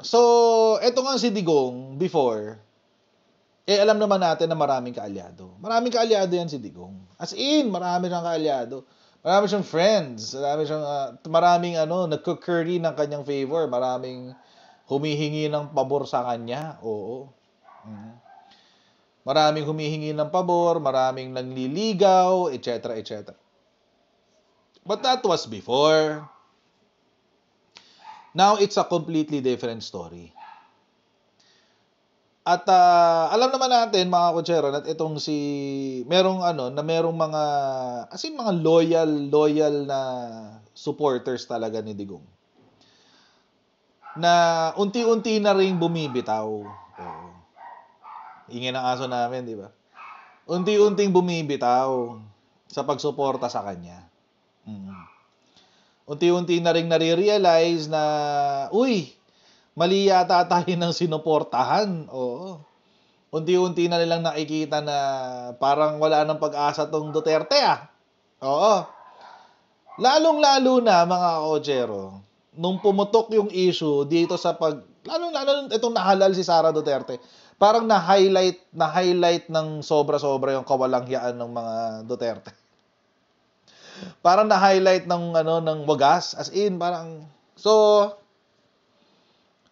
So, eto nga si Digong before, alam naman natin na maraming kaalyado. Maraming kaalyado yan si Digong. As in, marami siyang kaalyado. Marami siyang friends. Maraming nagko-curry ng kanyang favor. Maraming humihingi ng pabor sa kanya. Oo. Maraming humihingi ng pabor, maraming nangliligaw, etc., etc. But that was before. Now, it's a completely different story. At alam naman natin, mga kutsero, at itong merong mga, mga loyal na supporters talaga ni Digong. Na unti-unti na ring bumibitaw. Ingay ng aso namin, di ba? Unti-unting bumibitaw sa pagsuporta sa kanya. Unti-unti na ring nare-realize na, uy, mali yata tayo ng sinuportahan. Oo. Unti-unti na nilang nakikita na parang wala nang pag-asa tong Duterte Oo. Lalong-lalo na, mga kotsero, nung pumutok yung issue dito sa lalong-lalo itong nahalal si Sara Duterte, parang na-highlight ng sobra-sobra yung kawalanghiyaan ng mga Duterte. Parang na-highlight ng wagas, as in parang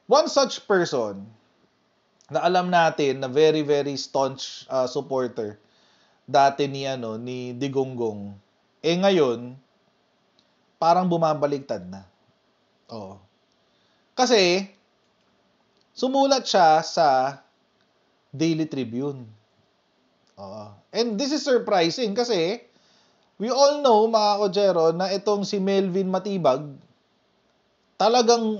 one such person na alam natin na very very staunch supporter dati ni Digonggong, ngayon parang bumabaligtad na. Oo. Kasi sumulat siya sa Daily Tribune. And this is surprising kasi we all know, mga kotsero, na itong si Melvin Matibag, talagang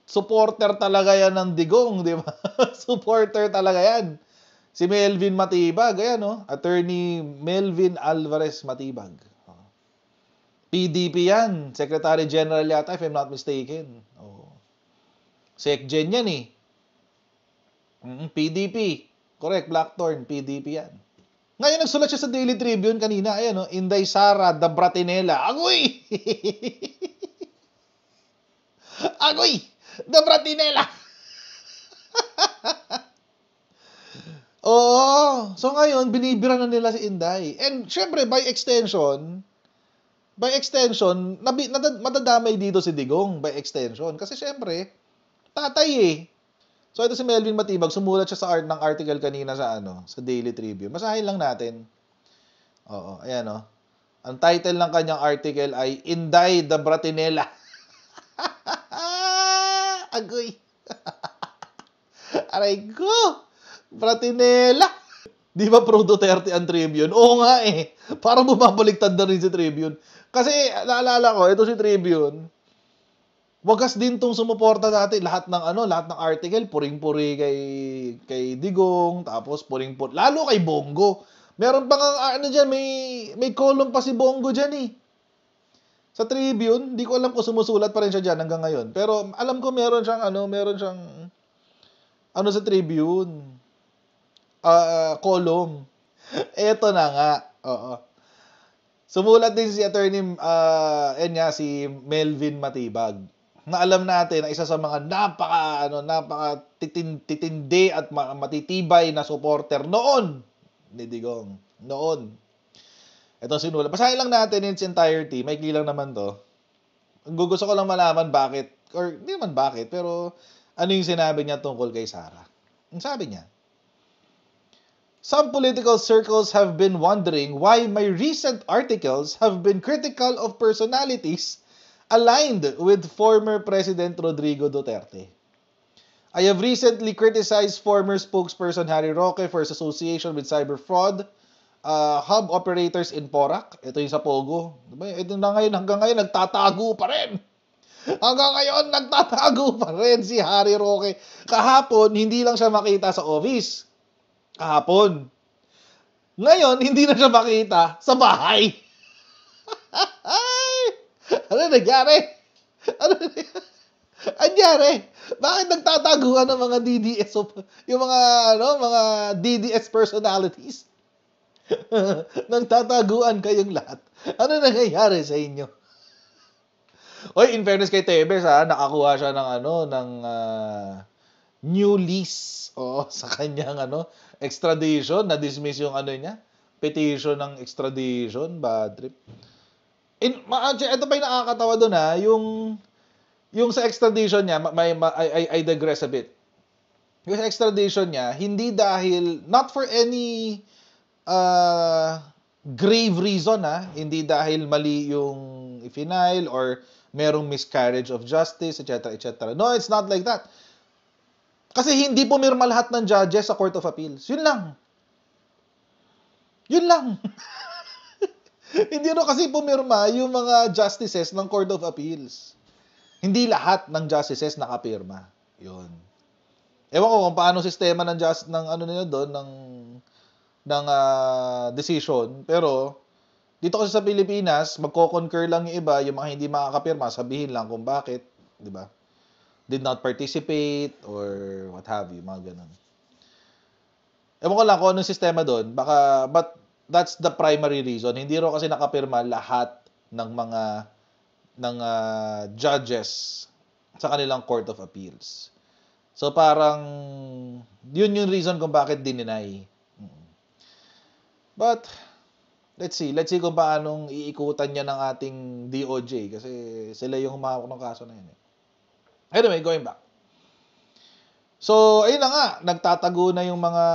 supporter talaga yan ng Digong, di ba? Supporter talaga yan. Si Melvin Matibag, Attorney Melvin Alvarez Matibag. PDP yan. Secretary General yata, if I'm not mistaken. SecGen yan PDP. Correct, Blackthorn, PDP yan. Ngayon, nagsulat siya sa Daily Tribune kanina, Inday Sara Dabratinela. Agoy! Agoy! Dabratinela! Oo. So ngayon, binibira na nila si Inday. And syempre, by extension, madadamay dito si Digong, by extension. Kasi syempre, tatay So ito si Melvin Matibag, sumulat siya ng article kanina sa Daily Tribune. Masahin lang natin. Ayan Ang title ng kanyang article ay Inday Dabratinela. Agoy. Aray ko. Bratinela. Di ba pro Duterte ang Tribune? Oo nga Parang bumabaliktad na rin si Tribune. Kasi naalala ko, ito si Tribune, wagas din tong sumuporta dati. Lahat ng article, puring-puri kay Digong, tapos puring-puri, lalo kay Bongo. Meron pa nga, dyan, may column pa si Bongo dyan Sa Tribune, di ko alam kung sumusulat pa rin siya dyan hanggang ngayon. Pero alam ko meron siyang sa Tribune. Column. Eto na nga. Sumulat din si attorney, si Melvin Matibag. Na alam natin na isa sa mga napaka-titindi at matitibay na supporter noon ni Digong. Noon. Ito sinulat. Basahin lang natin in its entirety. Maikli lang naman to. Gusto ko lang malaman bakit, or hindi naman bakit, pero ano yung sinabi niya tungkol kay Sara. Ang sabi niya, some political circles have been wondering why my recent articles have been critical of personalities aligned with former President Rodrigo Duterte. I have recently criticized former spokesperson Harry Roque for his association with cyber fraud, hub operators in Porac. Ito yung sa Pogo. Ito na ngayon, hanggang ngayon, nagtatago pa rin. Hanggang ngayon, nagtatago pa rin si Harry Roque. Kahapon, hindi lang siya makita sa office. Kahapon. Ngayon, hindi na siya makita sa bahay. Ano nangyari? Anyari? Bakit nagtataguan ng mga DDS yung mga DDS personalities? Nagtataguan kayong lahat. Ano nangyayari sa inyo? Oy, in fairness kay Tevez, nakakuha siya ng new lease sa kanyang extradition. Na-dismiss yung niya, petition ng extradition. Bad trip. Ito pa yung nakakatawa doon yung sa extradition niya, I digress a bit. Yung sa extradition niya, hindi dahil, not for any grave reason, hindi dahil mali yung i-final or merong miscarriage of justice, etc., etc. No, it's not like that. Kasi hindi pumirma lahat ng judges sa Court of Appeals. Yun lang. Yun lang. Hindi kasi pumirma yung mga justices ng Court of Appeals. Hindi lahat ng justices nakapirma. Yun. Ewan ko kung paano sistema ng nila doon ng decision, pero dito kasi sa Pilipinas, magko-concur lang yung iba, yung mga hindi makakapirma, sabihin lang kung bakit, 'di ba? Did not participate or what have you, mga ganun. Ewan ko lang kung anong sistema doon, but that's the primary reason. Hindi ro kasi nakapirma lahat ng mga judges sa kanilang Court of Appeals. So parang yun yung reason kung bakit dininay. But let's see kung paanong iikutan niya ng ating DOJ kasi sila yung humahawak ng kaso na yun. Anyway, going back. So, ayun na nga, nagtatago na yung mga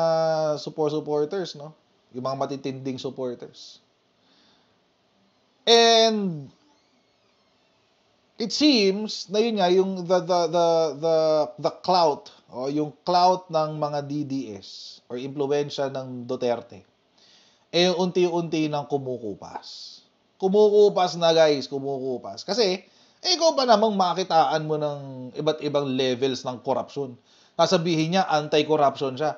supporters, no? Yung mga matitinding supporters. And it seems na yun nga yung the clout o yung clout ng mga DDS or impluwensya ng Duterte unti-unti nang kumukupas. Kumukupas na, guys, kumukupas. Kasi ikaw pa namang makitaan mo ng iba't ibang levels ng corruption. Sasabihin niya anti-corruption siya.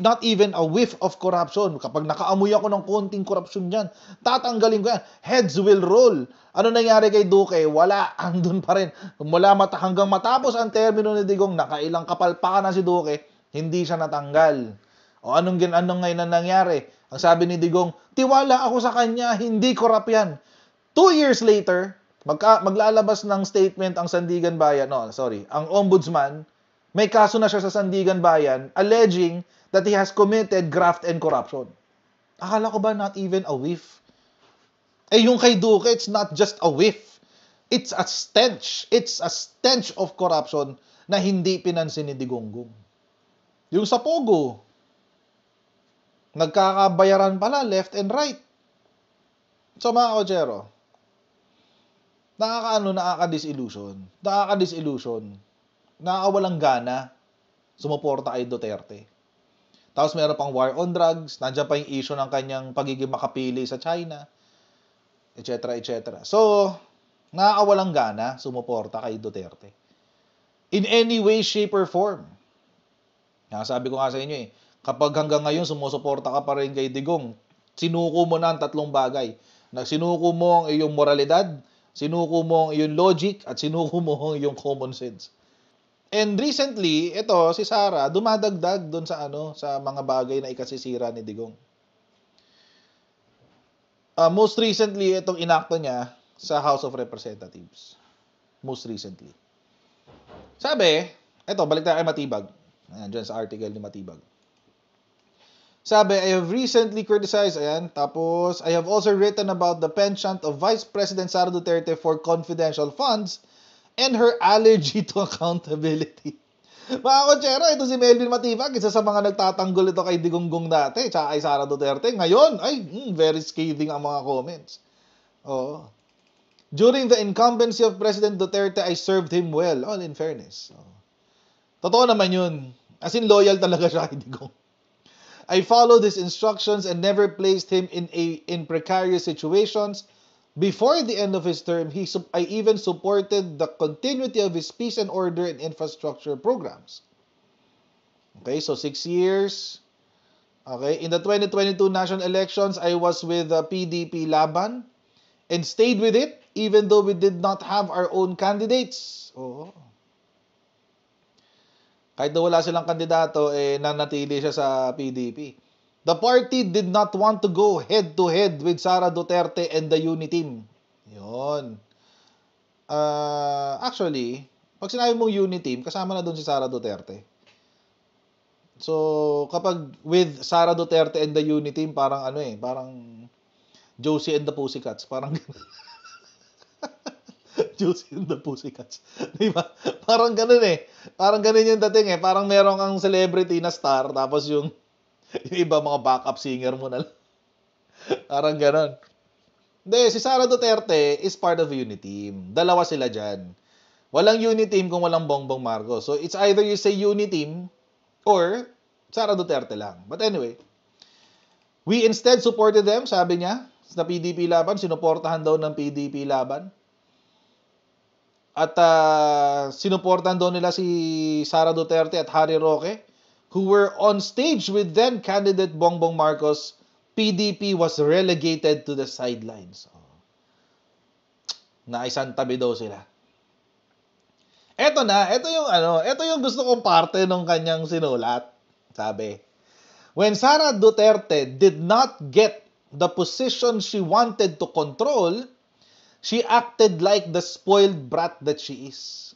Not even a whiff of corruption. Kapag nakaamoy ako ng konting corruption diyan, tatanggalin ko yan. Heads will roll. Ano nangyari kay Duque? Wala, andun pa rin. Mula hanggang matapos ang termino ni Digong, nakailang kapalpakan na si Duque, hindi siya natanggal. O anong ngayon na nangyari? Ang sabi ni Digong, tiwala ako sa kanya, hindi korap yan. 2 years later, maglalabas ng statement ang Sandigan Bayan, ang Ombudsman, may kaso na siya sa Sandigan Bayan alleging that he has committed graft and corruption. Akala ko ba not even a whiff? Yung kay Duque, it's not just a whiff. It's a stench. It's a stench of corruption na hindi pinansin ni Digonggong. Yung sa Pogo, nagkakabayaran pala left and right. So mga kochero, nakaka-disillusion. Nakakawalang gana sumuporta kay Duterte. Tapos meron pang war on drugs, nandiyan pa yung issue ng kanyang pagiging makapili sa China, etc., etc. So, nakakawalang gana sumuporta kay Duterte. In any way, shape, or form. Sabi ko nga sa inyo kapag hanggang ngayon sumusuporta ka pa rin kay Digong, sinuko mo na ang 3 bagay. Sinuko mo ang iyong moralidad, sinuko mo ang iyong logic, at sinuko mo ang iyong common sense. And recently, si Sara, dumadagdag doon sa mga bagay na ikasisira ni Digong. Most recently, itong inakto niya sa House of Representatives. Most recently. Sabi, balik tayo kay Matibag. Diyan sa article ni Matibag. Sabi, I have recently criticized, tapos I have also written about the penchant of Vice President Sara Duterte for confidential funds and her allergy to accountability. Mga kotsero, ito si Melvin Matibag, isa sa mga nagtatanggol ito kay Digonggong dati, tsaka kay Sara Duterte. Ngayon, very scathing ang mga comments. Oo. During the incumbency of President Duterte, I served him well. All in fairness. Totoo naman yun. As in, loyal talaga siya kay Digong. I followed his instructions and never placed him in precarious situations. Before the end of his term, I even supported the continuity of his peace and order and infrastructure programs. Okay, so 6 years. Okay, in the 2022 national elections, I was with the PDP Laban and stayed with it even though we did not have our own candidates. Kahit na wala silang kandidato, nanatili siya sa PDP. The party did not want to go head-to-head with Sara Duterte and the Uniteam. Yun. Actually, pag sinabi mong unity team, kasama na doon si Sara Duterte. So, kapag with Sara Duterte and the unity team, parang parang Josie and the Pussycats. Parang Josie and the Pussycats. Di ba? Parang ganun eh. Parang ganun yung dating eh. Parang meron kang celebrity na star, tapos yung iba mga backup singer mo na lang. Parang ganun. Hindi, si Sara Duterte is part of the unity team. Dalawa sila dyan. Walang unity team kung walang Bongbong Marcos. So, it's either you say unity team or Sara Duterte lang. But anyway, we instead supported them, sabi niya, sa PDP laban. Sinuportahan daw ng PDP laban. At sinuportahan daw nila si Sara Duterte at Harry Roque, who were on stage with then candidate Bongbong Marcos. PDP was relegated to the sidelines. Naisang tabi daw sila. Ito yung gusto kong parte ng kanyang sinulat. Sabi, when Sara Duterte did not get the position she wanted to control, she acted like the spoiled brat that she is.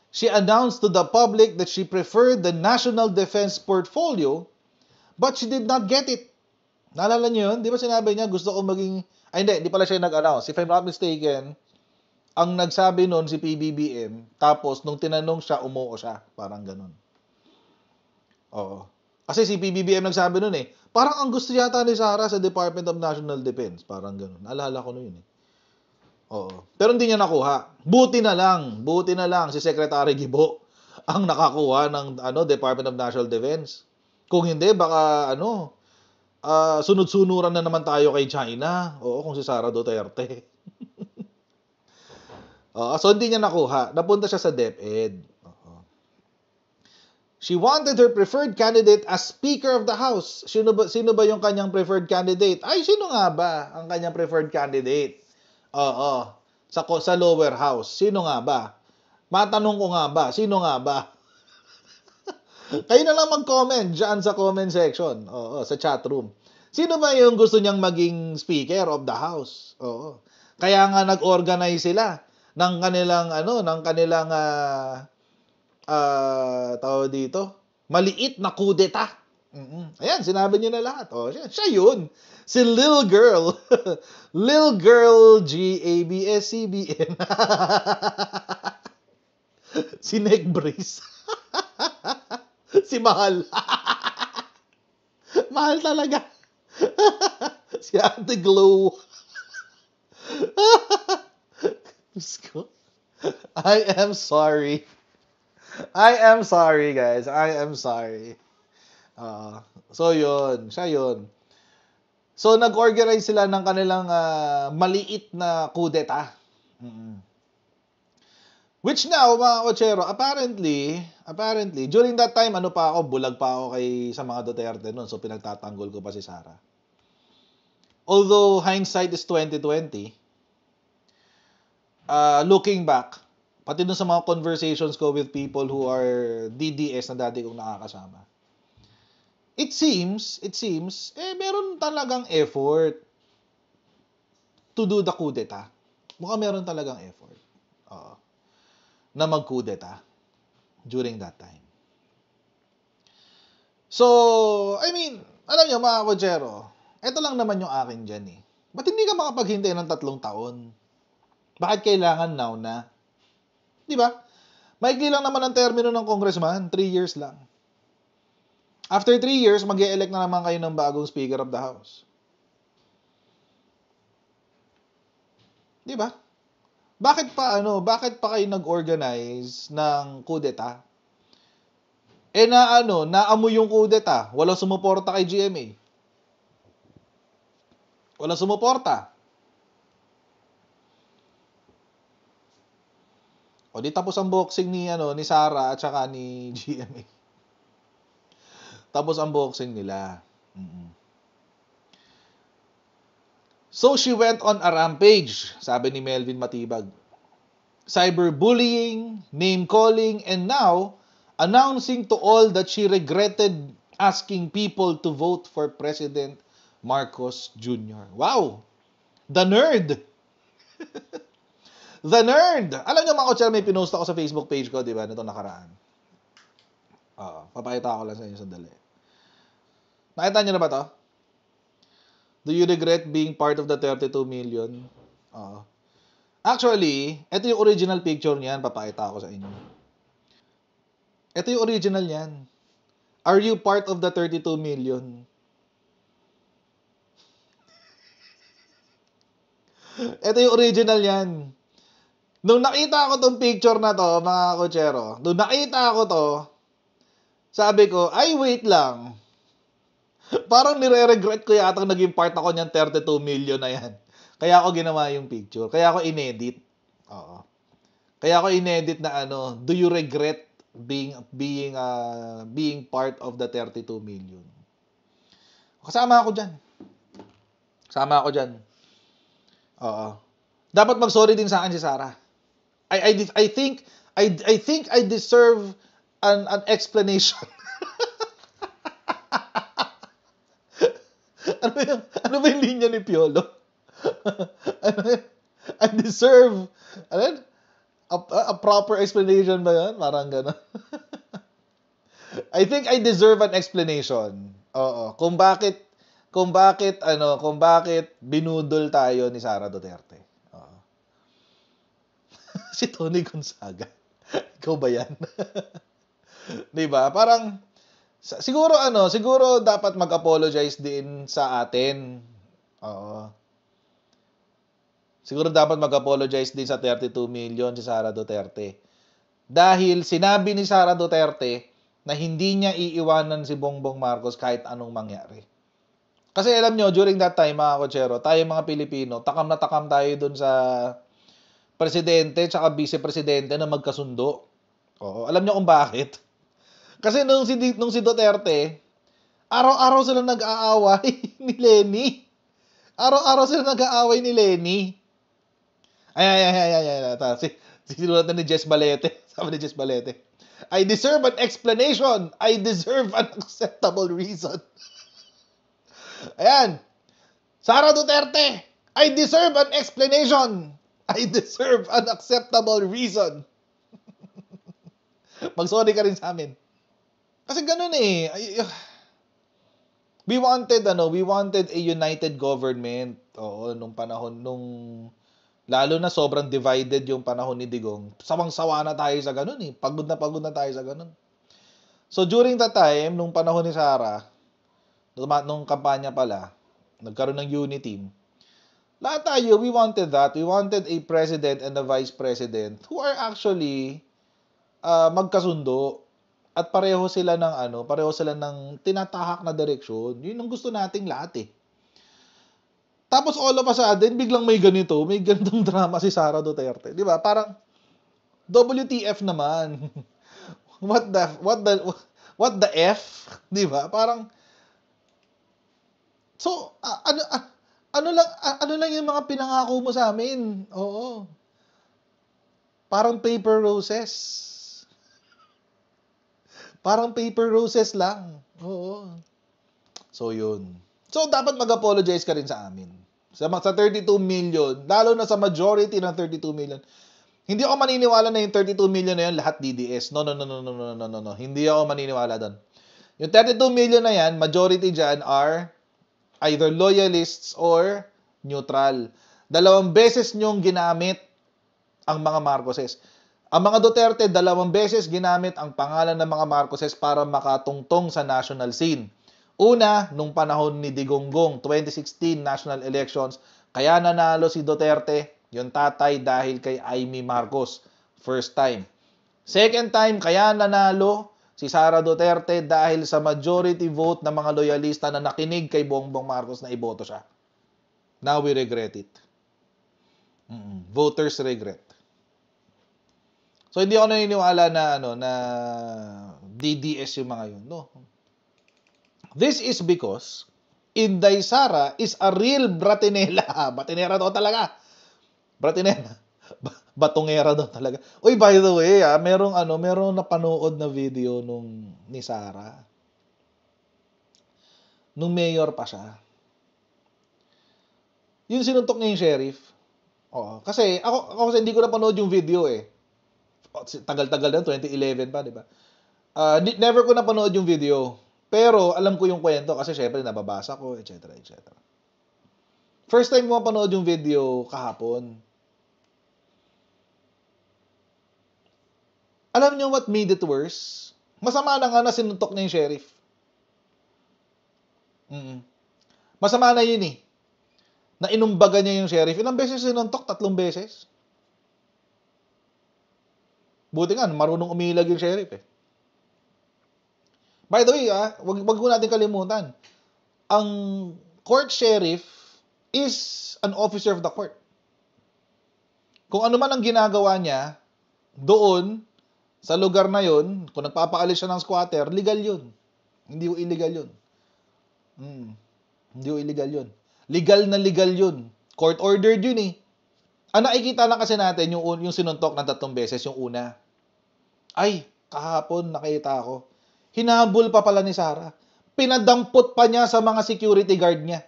She announced to the public that she preferred the national defense portfolio, but she did not get it. Naalala niyo yun? Di ba sinabi niya, gusto ko maging... hindi pala siya nag-announce. If I'm not mistaken, ang nagsabi noon si PBBM, tapos nung tinanong siya, umuo siya. Parang ganun. Oo. Kasi si PBBM nagsabi noon eh, parang ang gusto yata ni Sara sa Department of National Defense. Parang ganun. Alala ko noon eh. Oo. Pero hindi niya nakuha. Buti na lang si Secretary Gibo ang nakakuha ng Department of National Defense. Kung hindi, baka sunod-sunuran na naman tayo kay China. Oo, kung si Sara Duterte. So hindi niya nakuha. Napunta siya sa DepEd. She wanted her preferred candidate as Speaker of the House. Sino ba yung kanyang preferred candidate? Sino nga ba ang kanyang preferred candidate? Sa lower house. Sino nga ba? Matanong ko nga ba? Sino nga ba? Kayo na lang mag-comment dyan sa comment section. Sa chat room. Sino ba yung gusto niyang maging Speaker of the House? Kaya nga nag-organize sila ng kanilang tawag dito, maliit na kudeta. Ayan, sinabi niyo na lahat. Siya yun. Si Lil Girl. Lil Girl GABS-CBN. Si Neck Brace. Si Mahal. Mahal talaga. Si Ate Glow. I am sorry. Guys. I am sorry. So yun, siya yun. So nag-organize sila ng kanilang maliit na kudeta. Which now, mga kotsero, apparently, during that time, bulag pa ako sa mga Duterte noon, so pinagtatanggol ko pa si Sara. Although hindsight is 2020, looking back, pati dun sa mga conversations ko with people who are DDS na dati kong nakakasama, it seems, meron talagang effort to do the kudeta. Mukhang meron talagang effort. Na mag-kudeta during that time. So, alam niyo mga kotsero, ito lang naman yung akin dyan eh. Ba't hindi ka makapaghintay ng 3 taon? Bakit kailangan now na? Di ba? Maikli lang naman ang termino ng congressman, 3 years lang. After 3 years, mag-e-elect na naman kayo ng bagong Speaker of the House. Di ba? Bakit pa kayo nag-organize ng kudeta? Naamoy yung kudeta, walang sumuporta kay GMA. Walang sumuporta. Di tapos ang boxing ni Sara at saka ni GMA. Tapos ang boxing nila. So she went on a rampage, sabi ni Melvin Matibag. Cyberbullying, name-calling, and now announcing to all that she regretted asking people to vote for President Marcos Jr. Wow! The nerd! The Nerd! Alam niyo mga kotsero, may pinost ako sa Facebook page ko, di ba? Nito nakaraan. Papakita ko lang sa inyo sandali. Nakita niyo na ba to? Do you regret being part of the 32 million? Actually, ito yung original picture niyan. Papakita ko sa inyo. Ito yung original niyan. Are you part of the 32 million? Ito yung original yan. Nung nakita ko tong picture na to, mga kotsero, nung nakita ko to, sabi ko, ay wait lang. Parang nire-regret ko yata naging part ako niyan 32 million na yan. Kaya ako ginawa yung picture. Kaya ako inedit. Kaya ako inedit na do you regret being part of the 32 million? Kasama ako diyan. Dapat mag-sorry din sa akin si Sarah. I think I deserve an explanation. Ano ba yung linya ni Piolo? I deserve a proper explanation ba yan? Parang gano'n. I think I deserve an explanation. Kung bakit binudol tayo ni Sara Duterte. Si Tony Gonzaga. Ikaw ba yan? 'Di ba? Parang siguro dapat mag-apologize din sa atin. Siguro dapat mag-apologize din sa 32 million si Sara Duterte. Dahil sinabi ni Sara Duterte na hindi niya iiwanan si Bongbong Marcos kahit anong mangyari. Kasi alam nyo, during that time, mga kotsero, tayo mga Pilipino, takam na takam tayo dun sa presidente tsaka vice-presidente na magkasundo. Alam nyo kung bakit? Kasi nung si Duterte, araw-araw sila nag-aaway ni Lenny. Araw-araw sila nag-aaway ni Lenny. Ay. Sinulat na ni Jess Balete. Sabi ni Jess Balete, I deserve an explanation. I deserve an acceptable reason. Ayan. Sara Duterte, I deserve an explanation. I deserve an acceptable reason. Mag-sorry ka rin sa amin. Kasi ganun eh. We wanted a united government. Nung panahon, lalo na sobrang divided yung panahon ni Digong. Sawang-sawa na tayo sa ganun eh. Pagod na tayo sa ganun. So during that time, nung panahon ni Sara, nung kampanya pala, nagkaroon ng unity team. Lahat tayo, we wanted that. We wanted a president and a vice president who are actually magkasundo at pareho sila ng tinatahak na direksyon. Yun ang gusto nating lahat eh. Tapos all of a sudden, biglang may ganitong drama si Sara Duterte. 'Di ba? Parang WTF naman. What the F? 'Di ba? Parang so ano lang yung mga pinangako mo sa amin? Parang paper roses. Parang paper roses lang. So yun. So dapat mag-apologize ka rin sa amin. Sa 32 million, lalo na sa majority ng 32 million. Hindi ako maniniwala na yung 32 million na yun lahat DDS. No. Hindi ako maniniwala doon. Yung 32 million na yan, majority dyan are either loyalists or neutral. 2 beses nyong ginamit ang mga Marcoses. Ang mga Duterte, 2 beses ginamit ang pangalan ng mga Marcoses para makatungtong sa national scene. Una, nung panahon ni Digonggong, 2016 national elections, kaya nanalo si Duterte, yung tatay, dahil kay Amy Marcos. First time. Second time, kaya nanalo si Sara Duterte dahil sa majority vote ng mga loyalista na nakinig kay Bongbong Marcos na iboto siya. Now we regret it. Voters regret. So hindi ako naniniwala na DDS yung mga yun. No. This is because Inday Sara is a real Bratinela. Batinera daw talaga. Bratinela. Batongera daw talaga. Uy, by the way, merong napanood na video ni Sara. Nung mayor pa siya. Yung sinuntok niya yung sheriff. Oo. Kasi ako kasi hindi ko napanood yung video eh. Tagal-tagal na, 2011 pa, di ba? Never ko napanood yung video. Pero alam ko yung kwento kasi syempre nababasa ko, etc. etc. First time ko mapanood yung video kahapon. Alam niyo what made it worse? Masama na nga na sinuntok niya yung sheriff. Masama na yun eh. Na inumbaga niya yung sheriff. Ilang beses sinuntok? 3 beses. Buti nga, marunong umilag yung sheriff eh. By the way, wag ko natin kalimutan. Ang court sheriff is an officer of the court. Kung ano man ang ginagawa niya, doon, sa lugar na yun, kung nagpapaalis siya ng squatter, legal yun. Hindi ko illegal yun. Hindi ko illegal yun. Legal na legal yun. Court ordered yun eh. Ang nakikita lang kasi natin, yung sinuntok ng 3 beses, yung una. Ay, kahapon nakita ko. Hinabol pa pala ni Sarah. Pinadampot pa niya sa mga security guard niya.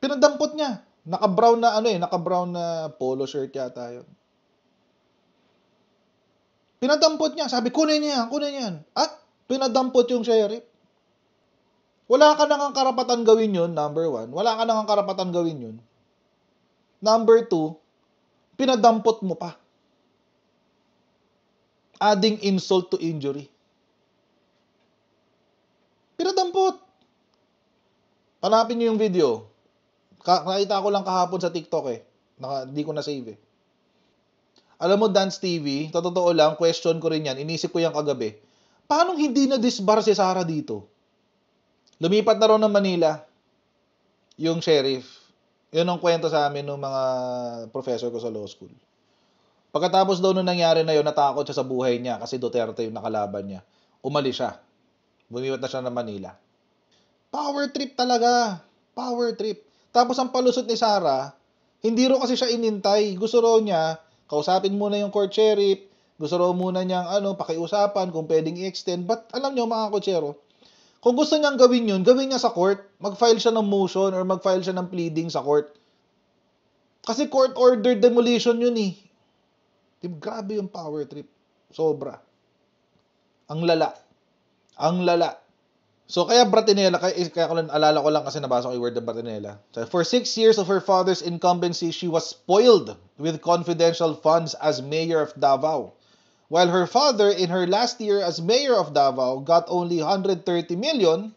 Pinadampot niya. Naka-brown na polo shirt yata yun. Pinadampot niya. Sabi, kunin niya yan. At pinadampot yung sheriff. Wala ka nang karapatan gawin yun, number 1. Wala ka nang karapatan gawin yun. Number 2, pinadampot mo pa. Adding insult to injury. Pinadampot. Hanapin niyo yung video. Nakita ko lang kahapon sa TikTok eh. Hindi ko na-save eh. Alam mo, Dance TV, totoo lang, question ko rin yan. Inisip ko yan kagabi. Paano hindi na-disbar si Sarah dito? Lumipat na raw ng Manila yung sheriff. Yun ang kwento sa amin ng mga professor ko sa law school. Pagkatapos daw nung nangyari na yun, natakot siya sa buhay niya kasi Duterte yung nakalaban niya. Umalis siya. Bumiwat na siya ng Manila. Power trip talaga. Power trip. Tapos ang palusot ni Sarah, hindi ro kasi siya inintay. Gusto raw niya, kausapin muna yung court sheriff. Gusto raw muna niyang pakiusapan kung pwedeng i-extend. But alam niyo mga kotsero, kung gusto niyang gawin yun, gawin niya sa court. Mag-file siya ng motion or mag-file siya ng pleading sa court. Kasi court-ordered demolition yun eh. Grabe yung power trip. Sobra. Ang lala. Ang lala. So, kaya Bratinela, kaya ko lang, alala ko lang kasi nabasa ko yung word ng Bratinela. So, for 6 years of her father's incumbency, she was spoiled with confidential funds as mayor of Davao. While her father, in her last year as mayor of Davao, got only 130 million,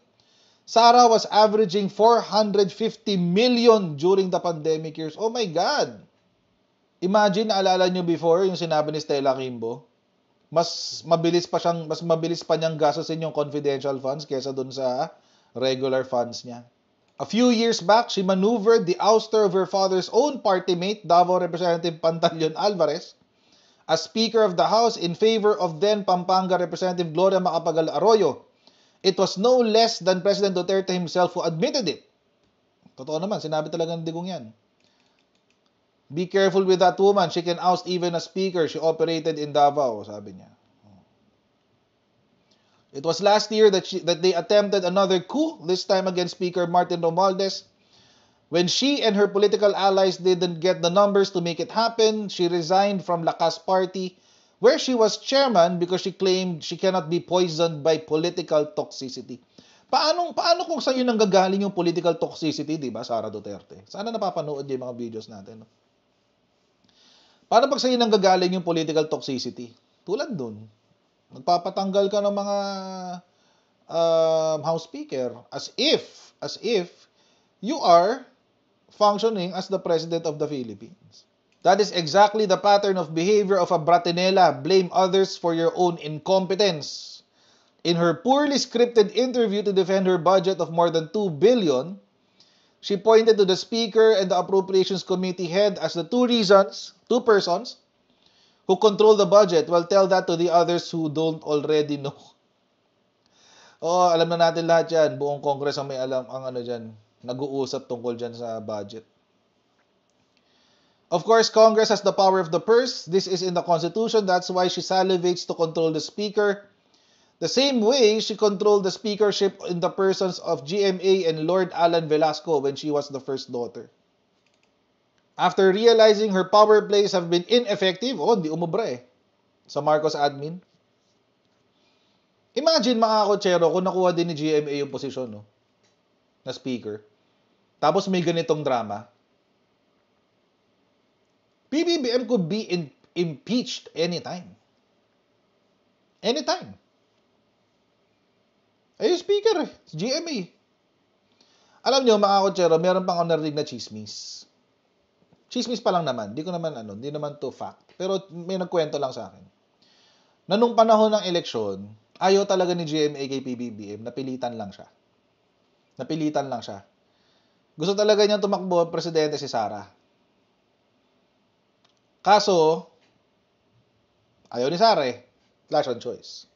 Sarah was averaging 450 million during the pandemic years. Oh my God! Imagine, naalala nyo before yung sinabi ni Stella Kimbo? Mas mabilis pa niyang gastusin yung confidential funds kaysa dun sa regular funds niya. A few years back, she maneuvered the ouster of her father's own party mate, Davao Representative Pantaleon Alvarez, as Speaker of the House in favor of then Pampanga Representative Gloria Macapagal Arroyo. It was no less than President Duterte himself who admitted it. Totoo naman, sinabi talaga ng digong yan. Be careful with that woman. She can oust even a speaker. She operated in Davao, sabi niya. It was last year that they attempted another coup, this time against Speaker Martin Romualdez. When she and her political allies didn't get the numbers to make it happen, she resigned from Lakas Party, where she was chairman because she claimed she cannot be poisoned by political toxicity. Paano kung saan yun nanggagaling yung political toxicity, di ba, Sara Duterte? Sana napapanood niyo yung mga videos natin. No? Paano pag sa'yo nanggagaling yung political toxicity? Tulad dun. Nagpapatanggal ka ng mga House Speaker as if you are functioning as the President of the Philippines. That is exactly the pattern of behavior of a Bratinela. Blame others for your own incompetence. In her poorly scripted interview to defend her budget of more than 2 billion, she pointed to the Speaker and the Appropriations Committee head as the two persons who control the budget. Well, tell that to the others who don't already know. Alam na natin lahat yan. Buong Congress ang may alam ang dyan. Nag-uusap tungkol dyan sa budget. Of course, Congress has the power of the purse. This is in the Constitution. That's why she salivates to control the Speaker. The same way she controlled the speakership in the persons of GMA and Lord Alan Velasco when she was the first daughter. After realizing her power plays have been ineffective, di umubra sa Marcos admin. Imagine mga kotsero kung nakuha din ni GMA yung posisyon, na speaker. Tapos may ganitong drama. PBBM could be impeached anytime. Anytime. Yung speaker GMA. Alam nyo, mga kotsero, meron pang ako narinig na chismis. Chismis pa lang naman. Di naman to fact. Pero may nagkwento lang sa akin. Na nung panahon ng eleksyon, ayaw talaga ni GMA kay PBBM, napilitan lang siya. Gusto talaga niyang tumakbo presidente si Sara. Kaso, ayaw ni Sara Clash on choice.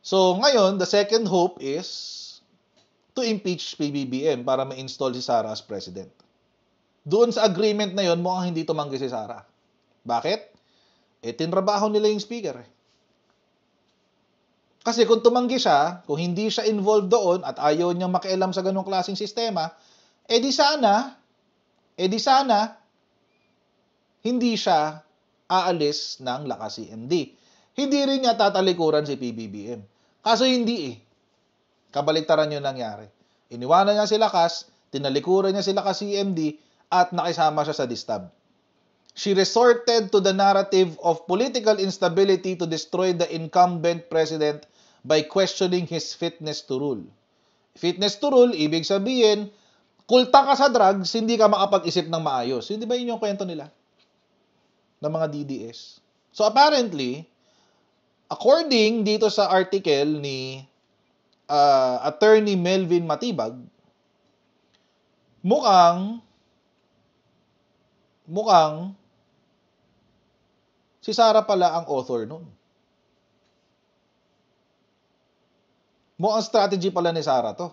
So, ngayon, the second hope is to impeach PBBM para ma-install si Sara as president. Doon sa agreement na yon, mukhang hindi tumanggi si Sara. Bakit? Tinrabaho nila yung speaker. Kasi kung tumanggi siya, kung hindi siya involved doon at ayaw niyang makialam sa ganong klaseng sistema, di sana, hindi siya aalis ng lakas CMD. Hindi rin niya tatalikuran si PBBM. Kaso hindi Kabaliktaran yun nangyari. Iniwanan niya si Lakas, tinalikuran niya si Lakas CMD, at nakisama siya sa distab. She resorted to the narrative of political instability to destroy the incumbent president by questioning his fitness to rule. Fitness to rule, ibig sabihin, kulta ka sa drugs, hindi ka makapag-isip ng maayos. Hindi ba yun yung kwento nila? Ng mga DDS. So apparently, according dito sa article ni Attorney Melvin Matibag, mukhang si Sara pala ang author nun. Mukhang strategy pala ni Sara to.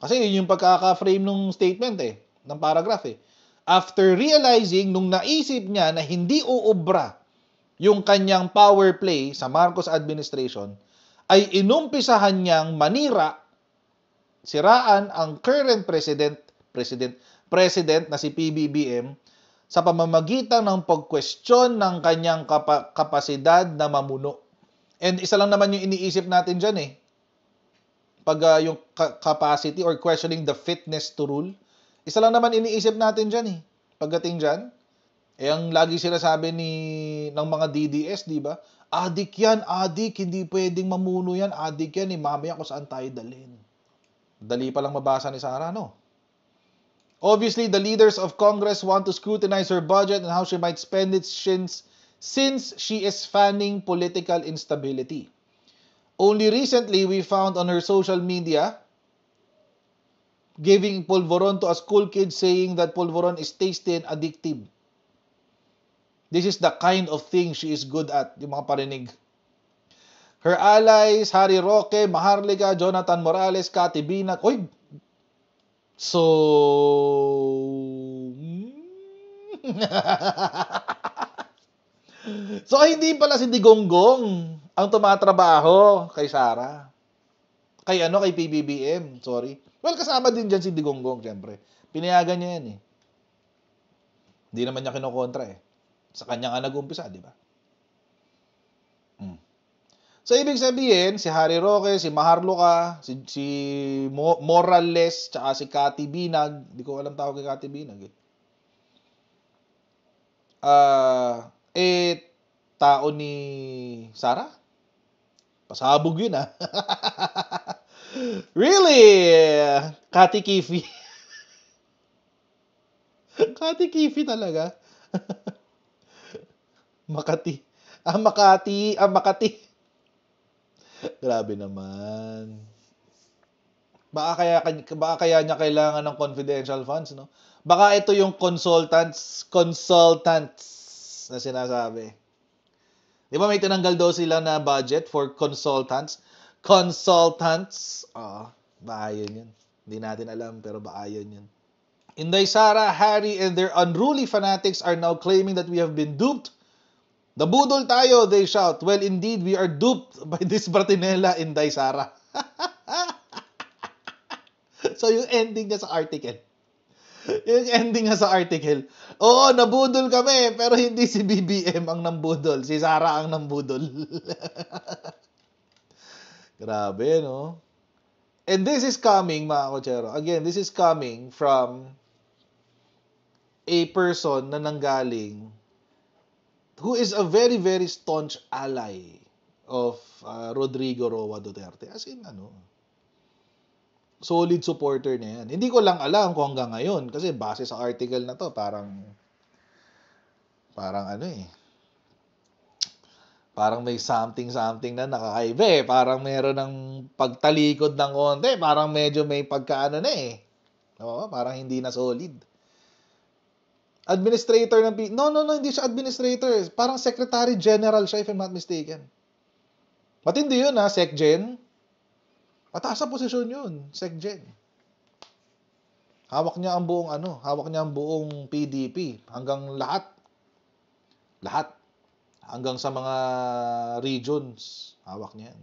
Kasi yun yung pagkaka-frame nung statement ng paragraph After realizing, nung naisip niya na hindi uubra yung kanyang power play sa Marcos administration, ay inumpisahan niyang siraan ang current president na si PBBM sa pamamagitan ng pag-question ng kanyang kapasidad na mamuno. And isa lang naman yung iniisip natin dyan Pag yung capacity or questioning the fitness to rule, isa lang naman iniisip natin dyan Pagdating dyan, ang lagi sinasabi ng mga DDS, di ba? Adik yan, hindi pwedeng mamuno yan, adik yan mamaya kung saan tayo dalhin. Dali pa lang mabasa ni Sara, no? Obviously, the leaders of Congress want to scrutinize her budget and how she might spend it since she is fanning political instability. Only recently, we found on her social media giving pulveron to a school kid saying that pulveron is tasty and addictive. This is the kind of thing she is good at, yung mga parinig. Her allies, Harry Roque, Maharlika, Jonathan Morales, Cathy Binag. So, hindi pala si Digonggong ang tumatrabaho kay Sara. Kay PBBM, sorry. Well, kasama din dyan si Digonggong, syempre. Pinayagan niya yan Hindi naman niya kinukontra Sa kanya nga nag-umpisa, di ba? So, ibig sabihin, si Harry Roque, si Maharlika, si Morales, tsaka si Cathy Binag. Hindi ko alam tawag kay Cathy Binag tao ni Sara? Pasabog yun Really? Cathy Kifi. Cathy Kifi talaga. Makati. Makati. Grabe naman. Baka kaya niya kailangan ng confidential funds, no? Baka ito yung consultants na sinasabi. Di ba may tinanggal daw sila na budget for consultants? Baka yun. Hindi natin alam, pero baka yun. Inday Sara, Harry, and their unruly fanatics are now claiming that we have been duped. Nabudol tayo, they shout. Well, indeed, we are duped by this Bratinella, Inday Sara. So, yung ending niya sa article. Yung ending niya sa article. Oo, nabudol kami, pero hindi si BBM ang nambudol. Si Sara ang nambudol. Grabe, no? And this is coming, mga kotsero. Again, this is coming from a person na nanggaling who is a very, very staunch ally of Rodrigo Roa Duterte. As in, solid supporter niya yan. Hindi ko lang alam kung hanggang ngayon kasi base sa article na to, parang parang may something na nakakaiba eh. Parang meron ng pagtalikod ng konti. Parang medyo may pagkaano na eh. Oo, parang hindi na solid. Administrator ng No, hindi siya administrator. Parang secretary general siya if I'm not mistaken. Matindi yun ha, SecGen. Mataas sa posisyon yun, SecGen. Hawak niya ang buong PDP hanggang lahat. Hanggang sa mga regions, hawak niya yan.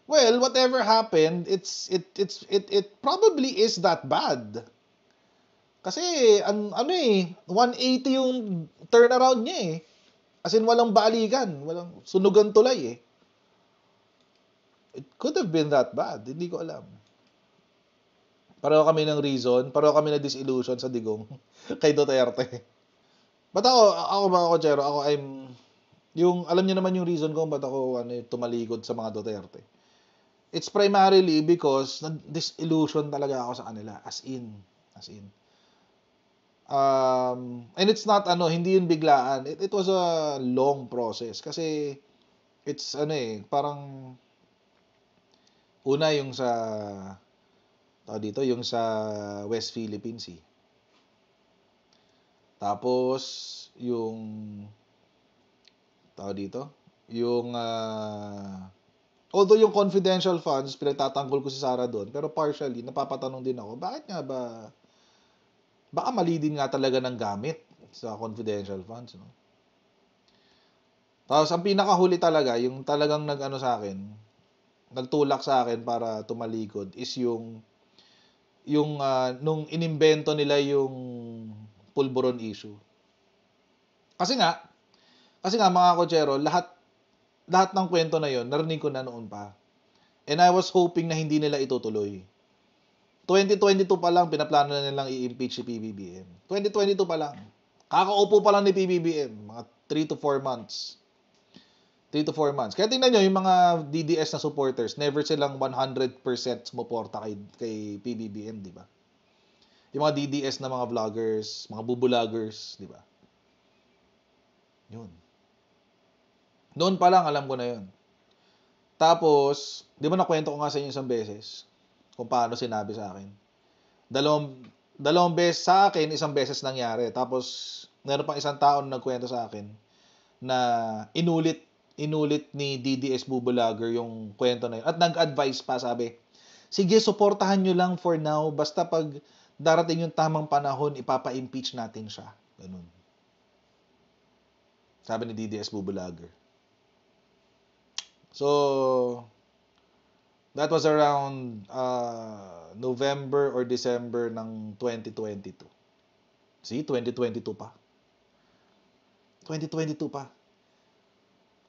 Well, whatever happened, it probably is that bad. Kasi 180 yung turnaround niya eh. As in walang balikan, walang sunugan tulay eh. It could have been that bad, hindi ko alam. Pareho kami ng reason, pareho kami na disillusion sa digong kay Duterte. But ako mga kotsero, alam niyo naman yung reason ko ba't ako tumalikod sa mga Duterte. It's primarily because disillusion talaga ako sa kanila, as in. And it's not hindi yun biglaan. It was a long process kasi it's parang una yung sa yung sa West Philippine Sea. Tapos, although yung confidential funds, pinagtatanggol ko si Sara doon, pero partially, napapatanong din ako, bakit nga ba, baka mali din nga talaga ng gamit sa confidential funds, no? Tapos, ang pinakahuli talaga, yung talagang nagtulak sa akin para tumalikod, is nung inimbento nila yung pulburon issue. Kasi nga mga kotsero, lahat ng kwento na yon narinig ko na noon pa. And I was hoping na hindi nila itutuloy. 2022 pa lang, pinaplano na nilang i-impeach si PBBM. 2022 pa lang. Kakaupo pa lang ni PBBM, mga 3 to 4 months. 3 to 4 months. Kaya tingnan nyo, yung mga DDS na supporters, never silang 100% sumuporta kay PBBM, di ba? Yung mga DDS na mga vloggers, mga bubulagers, di ba? Yun. Noon pa lang, alam ko na yun. Tapos, di ba nakwento ko nga sa inyo isang beses kung paano sinabi sa akin? Dalawang beses sa akin, isang beses nangyari. Tapos, meron pang isang tao na nagkwento sa akin na inulit ni DDS bubulager yung kwento na yun. At nag-advise pa, sabi, sige, suportahan nyo lang for now. Basta pag darating yung tamang panahon, ipapa-impeach natin siya. Ganun. Sabi ni DDS bubulager. So, that was around November or December ng 2022. See, 2022 pa. 2022 pa.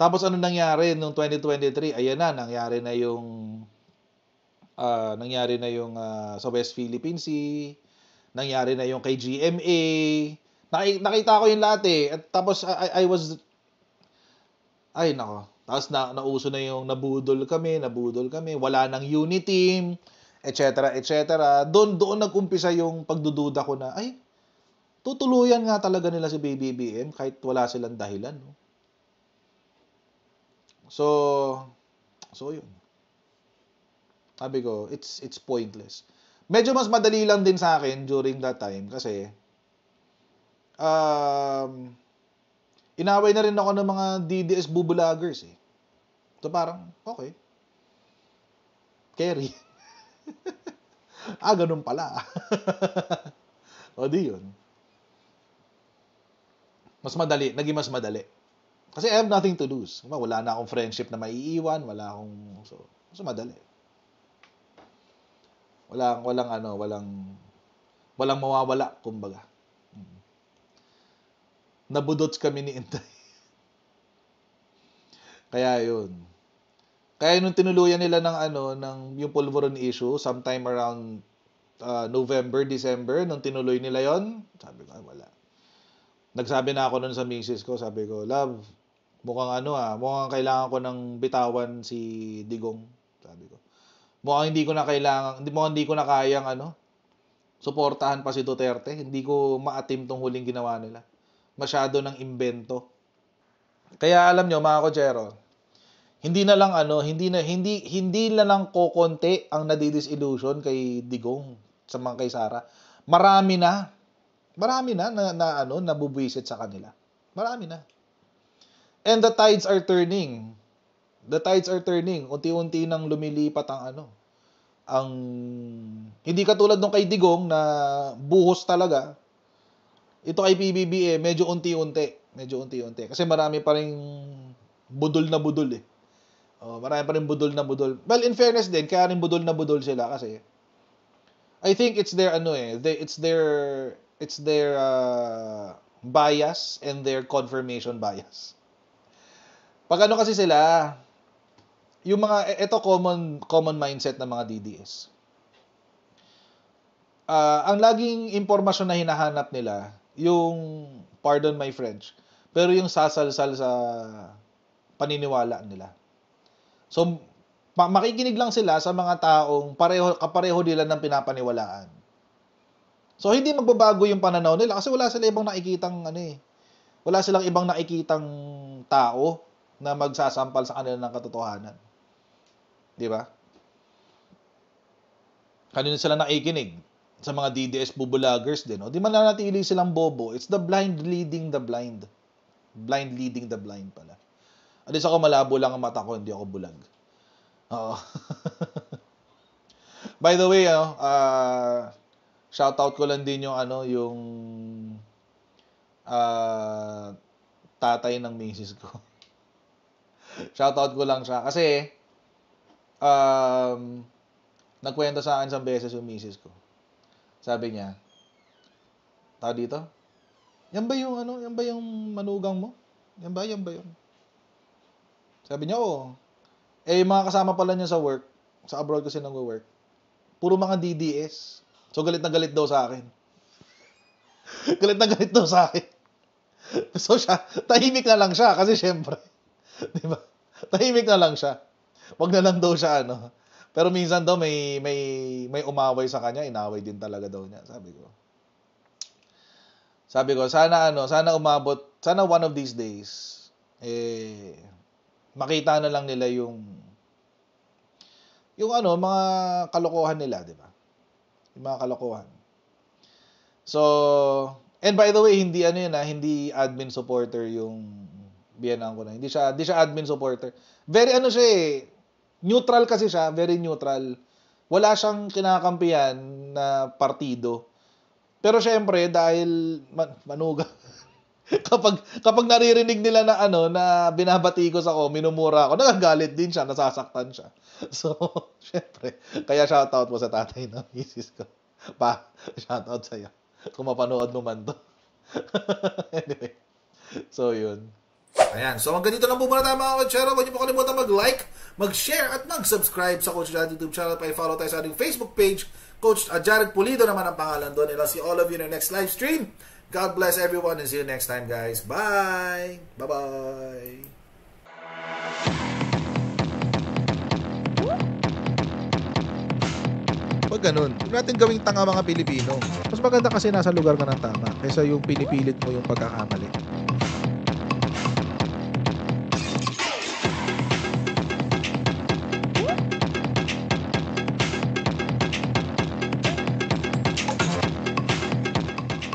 Tapos ano nangyari nung 2023? Ayan na, nangyari na yung sa West Philippine Sea, nangyari na yung kay GMA. Nakita ko yung lahat eh. At tapos tapos nauso na yung nabudol kami, wala nang unity, etc. Doon nag-umpisa yung pagdududa ko na, tutuluyan nga talaga nila si BBM kahit wala silang dahilan. No? So yun. Sabi ko, it's pointless. Medyo mas madali lang din sa akin during that time kasi inaway na rin ako ng mga DDS bubulagers eh. So parang, okay. Carry. Ganun pala. O di yun. Naging mas madali. Kasi I have nothing to lose. Wala na akong friendship na maiiwan, so madali. Walang mawawala, kumbaga. Nabudots kami ni Inday. Kaya yun. Kaya nung tinuluyan nila ng yung Pulveron issue, sometime around November, December, nung tinuloy nila yon, sabi ko, wala. Nagsabi na ako nun sa misis ko, sabi ko, love, mukhang mukhang kailangan ko ng bitawan si Digong, sabi ko. Mukhang hindi ko na kayang suportahan pa si Duterte. Hindi ko maatim tong huling ginawa nila. Masyado ng imbento. Kaya alam nyo, mga kochero, hindi na lang kokonti ang nadidisillusion kay Digong sa mga kay Sara. Marami na nabubwisit sa kanila. Marami na. And the tides are turning. Unti-unti nang lumilipat ang hindi katulad nung kay Digong na buhos talaga. Ito kay PBBM, medyo unti-unti. Kasi marami pa ring budol na budol eh. Marami pa rin budol na budol. Well, in fairness din, kaya rin budol na budol sila kasi I think it's their bias and their confirmation bias. Pag kasi sila, yung ito common mindset ng mga DDS. Ang laging impormasyon na hinahanap nila, yung, pardon my French, pero yung sasalsal sa paniniwala nila. So, makikinig lang sila sa mga taong kapareho nila ng pinapaniwalaan. So, hindi magbabago yung pananaw nila kasi wala silang ibang nakikitang tao na magsasampal sa kanila ng katotohanan. Di ba? Kanina sila nakikinig sa mga DDS bubulagers din. Di man nanatili silang bobo. It's the blind leading the blind. Blind leading the blind pala. At least ako malabo lang ang mata ko, hindi ako bulag. Oo. By the way, shoutout ko lang din yung tatay ng misis ko. Shoutout ko lang siya kasi nagkwento sa akin isang beses yung misis ko. Sabi niya, tao dito? Yan ba yung manugang mo? Yan ba yun? Sabi niya, oo. Yung mga kasama pala niya sa work, sa abroad kasi nag-work, puro mga DDS. So, galit na galit daw sa akin. So, tahimik na lang siya kasi syempre, di ba? Tahimik na lang siya. Wag na lang daw siya, Pero minsan daw may umaway sa kanya, inaway din talaga daw niya, sabi ko. Sana one of these days, makita na lang nila yung mga kalokohan nila, di ba? Yung mga kalokohan. So, and by the way, hindi hindi admin supporter yung biyenan ko na. Hindi siya admin supporter. Very neutral kasi siya, very neutral. Wala siyang kinakampihan na partido. Pero syempre, dahil manuga, kapag naririnig nila na na binabati ko sa minumura ako, nagagalit din siya, nasasaktan siya. So, syempre, kaya shoutout po sa tatay ng misis ko. Shoutout sa'yo. Kung mapanood mo man to. Anyway, so yun. Ayan, so hanggang dito lang po muna tayo mga kochero. Huwag niyo po kalimutan mag-like, mag-share at mag-subscribe sa Coach Jared YouTube channel. Pa-follow tayo sa ating Facebook page. Coach Jared Pulido naman ang pangalan doon. And I'll see all of you in our next live stream. God bless everyone and see you next time, guys. Bye! Bye-bye! Pag ganun, huwag natin gawing tanga mga Pilipino. Mas maganda kasi nasa lugar ka ng tama kaysa yung pinipilit mo yung pagkakamali.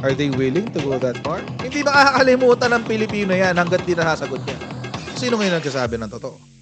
Are they willing to go that far? Hindi makakalimutan ng Pilipino yan hanggat di nasasagot yan. Sino ngayon nagsasabi ng totoo?